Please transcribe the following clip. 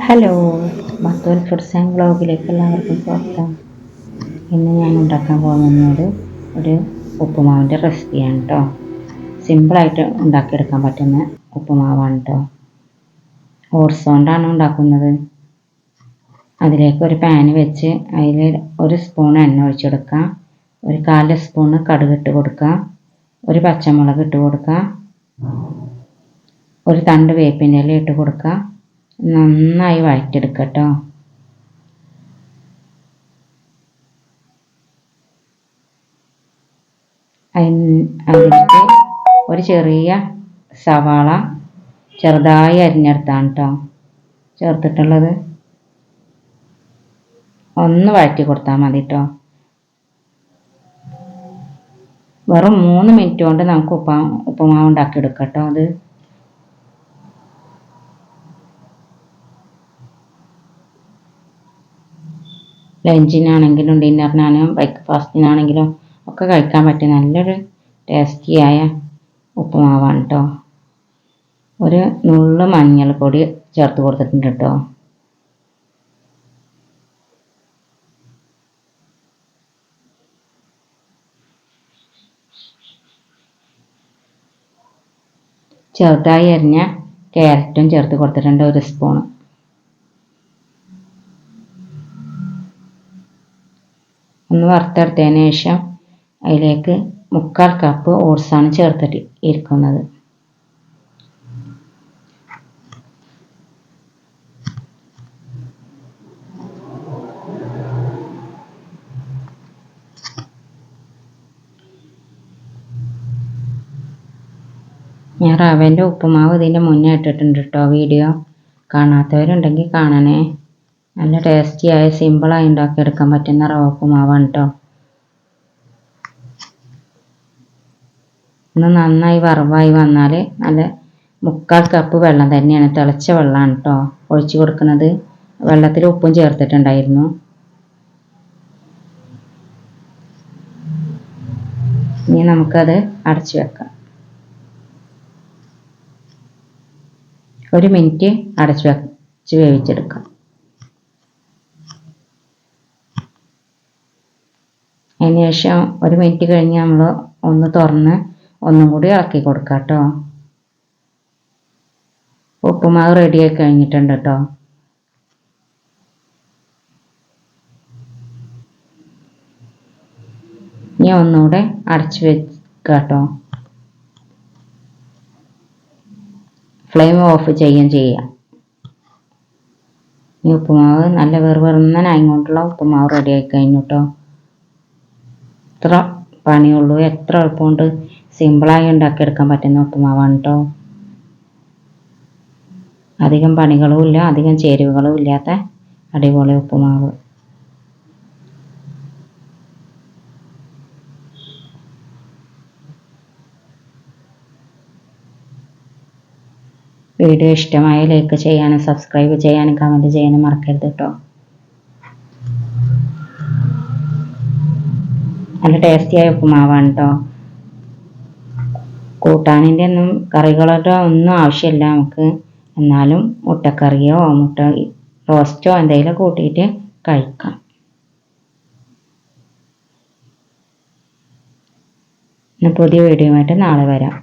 Hello, മത്തോൽ foods and വ്ളോഗിലേക്ക് എല്ലാവർക്കും സ്വാഗതം. ഇന്ന് ഞാൻ ഉണ്ടാക്കാൻ പോകുന്നത് ഒരു ഉപ്പുമാവിൻ്റെ റെസിപ്പിയാണ് കേട്ടോ. സിമ്പിളായിട്ട് ഉണ്ടാക്കിയെടുക്കാൻ പറ്റുന്ന ഉപ്പുമാവാണ് കേട്ടോ. ഓട്സ് കൊണ്ടാണ് ഉണ്ടാക്കുന്നത്. അതിലേക്ക് ഒരു പാന് വെച്ച് അതിൽ ഒരു സ്പൂൺ എണ്ണ ഒഴിച്ചെടുക്കുക. ഒരു 1/4 സ്പൂണ് കടുക് ഇട്ട് കൊടുക്കുക. ഒരു പച്ചമുളക് ഇട്ട് കൊടുക്കുക. ഒരു തണ്ട് വേപ്പിൻ്റെ ഇല ഇട്ട് കൊടുക്കുക. നന്നായി വഴറ്റിയെടുക്കുക കേട്ടോ. അതിലേക്ക് ഒരു ചെറിയ സവാള ചെറുതായി അരിഞ്ഞെടുത്താണ് കേട്ടോ ചേർത്തിട്ടുള്ളത്. ഒന്ന് വഴറ്റി കൊടുത്താൽ മതി കേട്ടോ. വെറും 3 മിനിറ്റ് കൊണ്ട് നമുക്ക് ഉപ്പുമാവ് ഉണ്ടാക്കിയെടുക്കാം കേട്ടോ. അത് ലഞ്ചിനാണെങ്കിലും ഡിന്നറിനാണെങ്കിലും ബ്രേക്ക്ഫാസ്റ്റിനാണെങ്കിലും ഒക്കെ കഴിക്കാൻ പറ്റിയ നല്ലൊരു ടേസ്റ്റിയായ ഉപ്പുമാവാണ് കേട്ടോ. ഒരു നുള്ള് മഞ്ഞൾപ്പൊടി ചേർത്ത് കൊടുത്തിട്ടുണ്ട് കേട്ടോ. ചെറുതായി അരിഞ്ഞ ക്യാരറ്റും ചേർത്ത് കൊടുത്തിട്ടുണ്ട് 1 സ്പൂൺ. ഒന്ന് വറുത്തെടുത്തതിന് ശേഷം അതിലേക്ക് 3/4 കപ്പ് ഓട്സാണ് ചേർത്തിട്ട് ഇരിക്കുന്നത്. ഞാൻ റവേൻ്റെ ഉപ്പുമാവ് ഇതിൻ്റെ മുന്നേ ഇട്ടിട്ടുണ്ട് കേട്ടോ. വീഡിയോ കാണാത്തവരുണ്ടെങ്കിൽ കാണണേ. നല്ല ടേസ്റ്റിയായ സിമ്പിളായി ഉണ്ടാക്കിയെടുക്കാൻ പറ്റുന്ന റവ ഉപ്പുമാവാണ് കേട്ടോ. ഒന്ന് നന്നായി വറവായി വന്നാൽ നല്ല 3/4 കപ്പ് വെള്ളം തന്നെയാണ്, തിളച്ച വെള്ളമാണ് കേട്ടോ ഒഴിച്ച് കൊടുക്കുന്നത്. വെള്ളത്തിൽ ഉപ്പും ചേർത്തിട്ടുണ്ടായിരുന്നു. ഇനി നമുക്കത് അടച്ചു വെക്കാം. 1 മിനിറ്റ് അടച്ചു വെച്ച് വേവിച്ചെടുക്കാം. അതിന് ശേഷം 1 മിനിറ്റ് കഴിഞ്ഞ് നമ്മൾ ഒന്ന് തുറന്ന് ഒന്നും കൂടി ഇളക്കി കൊടുക്കാം കേട്ടോ. ഉപ്പുമാവ് റെഡിയായി കഴിഞ്ഞിട്ടുണ്ട് കേട്ടോ. ഇനി ഒന്നുകൂടെ അടച്ചു വെക്കുക കേട്ടോ. ഫ്ലെയിം ഓഫ് ചെയ്യാം. ഈ ഉപ്പുമാവ് നല്ല വെറുന്നനായിക്കൊണ്ടുള്ള ഉപ്പുമാവ് റെഡിയായി കഴിഞ്ഞു കേട്ടോ. എത്ര പണിയുള്ളൂ, എത്ര എളുപ്പമുണ്ട് സിമ്പിളായി ഉണ്ടാക്കിയെടുക്കാൻ പറ്റുന്ന ഉപ്പുമാവാണ് കേട്ടോ. അധികം പണികളും ഇല്ല, അധികം ചേരുവകളും ഇല്ലാത്ത അടിപൊളി ഉപ്പുമാവ്. വീഡിയോ ഇഷ്ടമായ ലൈക്ക് ചെയ്യാനും സബ്സ്ക്രൈബ് ചെയ്യാനും കമൻറ്റ് ചെയ്യാനും മറക്കരുത് കേട്ടോ. നല്ല ടേസ്റ്റിയായ ഉപ്പുമാവാണ് കേട്ടോ. കൂട്ടാനിൻ്റെ ഒന്നും കറികളുടെ ഒന്നും ആവശ്യമില്ല നമുക്ക്. എന്നാലും മുട്ടക്കറിയോ മുട്ട റോസ്റ്റോ എന്തെങ്കിലും കൂട്ടിയിട്ട് കഴിക്കാം. പുതിയ വീഡിയോയുമായിട്ട് നാളെ വരാം.